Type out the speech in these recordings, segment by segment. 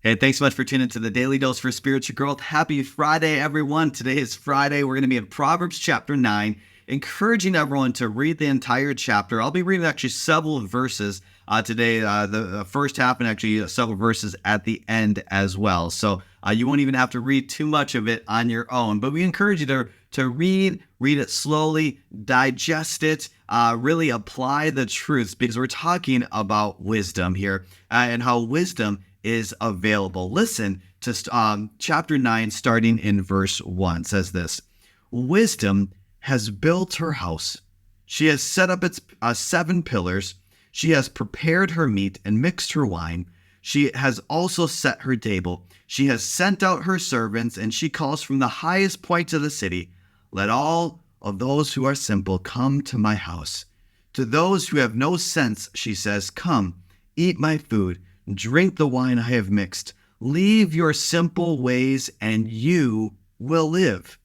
Hey, thanks so much for tuning into the Daily Dose for Spiritual Growth. Happy Friday, everyone. Today is Friday. We're going to be in Proverbs chapter 9, encouraging everyone to read the entire chapter. I'll be reading actually several verses today, the first half, and actually several verses at the end as well. So you won't even have to read too much of it on your own. But we encourage you to read it slowly, digest it, really apply the truths, because we're talking about wisdom here and how wisdom is available. Listen to chapter 9, starting in verse 1, says this: Wisdom has built her house. She has set up its 7 pillars. She has prepared her meat and mixed her wine. She has also set her table. She has sent out her servants, and she calls from the highest points of the city, "Let all of those who are simple come to my house. To those who have no sense, she says, come, eat my food. Drink the wine I have mixed. Leave your simple ways, and you will live.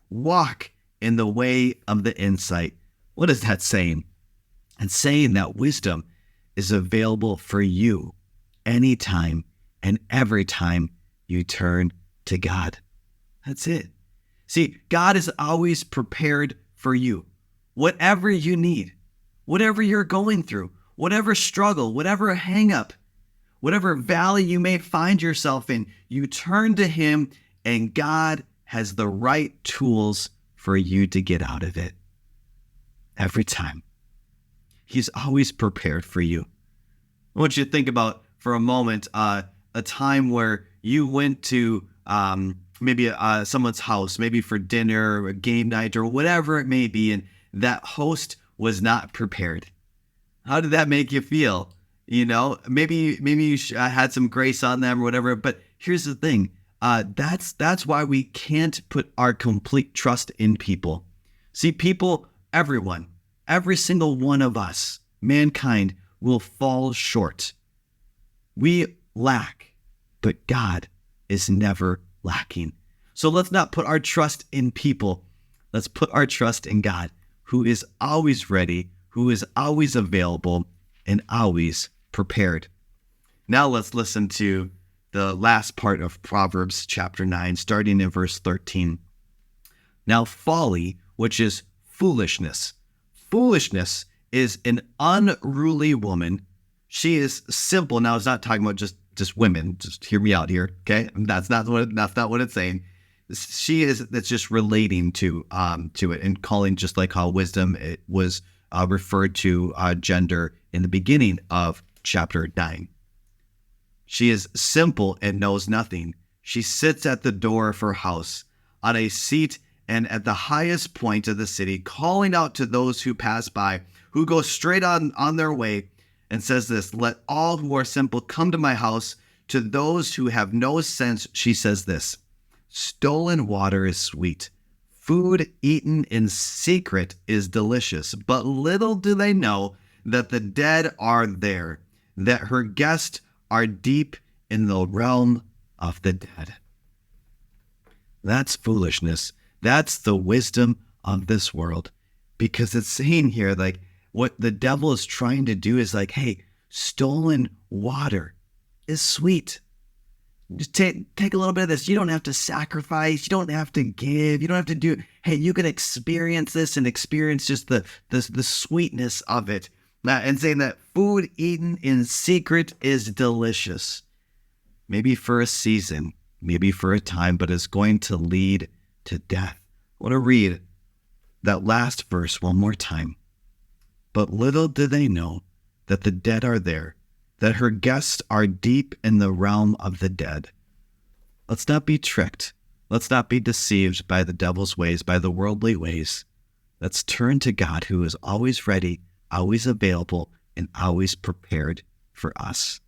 Walk in the way of the insight." What is that saying? It's saying that wisdom is available for you anytime and every time you turn to God. That's it. See, God is always prepared for you. Whatever you need, whatever you're going through, whatever struggle, whatever hang up, whatever valley you may find yourself in, you turn to Him, and God has the right tools for you to get out of it. Every time. He's always prepared for you. I want you to think about for a moment a time where you went to maybe someone's house, maybe for dinner or a game night or whatever it may be, and that host was not prepared. How did that make you feel? You know, maybe you had some grace on them or whatever. But here's the thing: that's why we can't put our complete trust in people. See, people, everyone, every single one of us, mankind, will fall short. We lack, but God is never lacking. So let's not put our trust in people. Let's put our trust in God, who is always ready, who is always available, and always prepared. Now let's listen to the last part of Proverbs chapter 9, starting in verse 13. Now folly, which is foolishness. Foolishness is an unruly woman. She is simple. Now it's not talking about just women. Just hear me out here, okay? That's not what it's saying. That's just relating to it, and calling, just like how wisdom, it was referred to gender in the beginning of chapter 9. She is simple and knows nothing. She sits at the door of her house, on a seat and at the highest point of the city, calling out to those who pass by, who go straight on their way, and says this: "Let all who are simple come to my house. To those who have no sense," she says this: "Stolen water is sweet. Food eaten in secret is delicious. But little do they know that the dead are there, that her guests are deep in the realm of the dead." That's foolishness. That's the wisdom of this world. Because it's saying here, like, what the devil is trying to do is like, hey, stolen water is sweet. Just take a little bit of this. You don't have to sacrifice. You don't have to give. You don't have to do. Hey, you can experience this and experience just the sweetness of it. And saying that food eaten in secret is delicious. Maybe for a season, maybe for a time, but it's going to lead to death. I want to read that last verse one more time. But little do they know that the dead are there, that her guests are deep in the realm of the dead. Let's not be tricked. Let's not be deceived by the devil's ways, by the worldly ways. Let's turn to God, who is always ready, always available, and always prepared for us.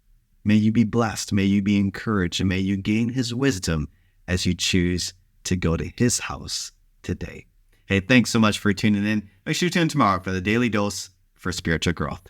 May you be blessed. May you be encouraged. And may you gain His wisdom as you choose to go to His house today. Hey, thanks so much for tuning in. Make sure you tune in tomorrow for the Daily Dose for Spiritual Growth.